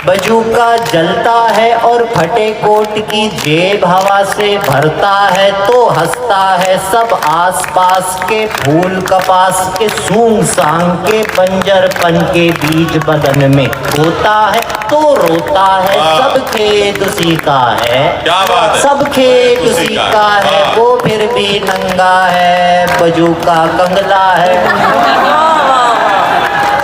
बजूका जलता है और फटे कोट की जेब हवा से भरता है तो हंसता है सब आसपास के फूल कपास के सूंग सांग के बंजरपन के बीज बदन में होता है तो रोता है सब खेत उसी का है क्या बात है सब खेत उसी का है वो फिर भी नंगा है बजूका कंगला है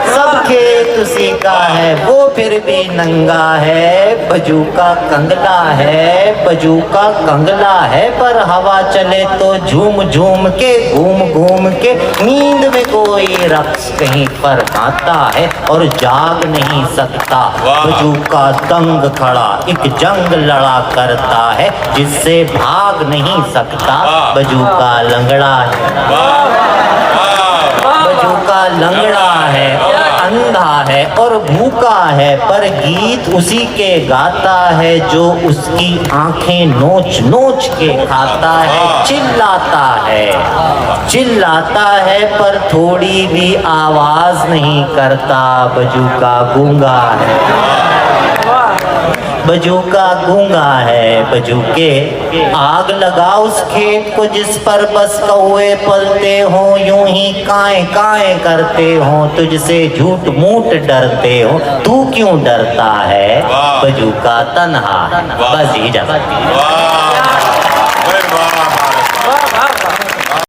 सब खेत उसी का है वो फिर भी नंगा है बजूका कंगला है बजूका कंगला है पर हवा चले तो झूम झूम के घूम घूम के नींद में कोई रक्स कहीं पर गाता है और जाग नहीं सकता बजूका दंग खड़ा एक जंग लड़ा करता है जिससे भाग नहीं सकता बजूका लंगड़ा है बजूका लंगड़ा है अंधा है और भूखा है पर गीत उसी के गाता है जो उसकी आंखें नोच नोच के खाता है चिल्लाता है पर थोड़ी भी आवाज नहीं करता बजूका गूंगा है बजूका गूंगा है बजूके आग लगा उस खेत को जिस पर बस कौए पलते हो यूं ही काए काए करते हो तुझसे झूठ मूठ डरते हो तू क्यों डरता है बजूका तन्हा बस ही जा वाह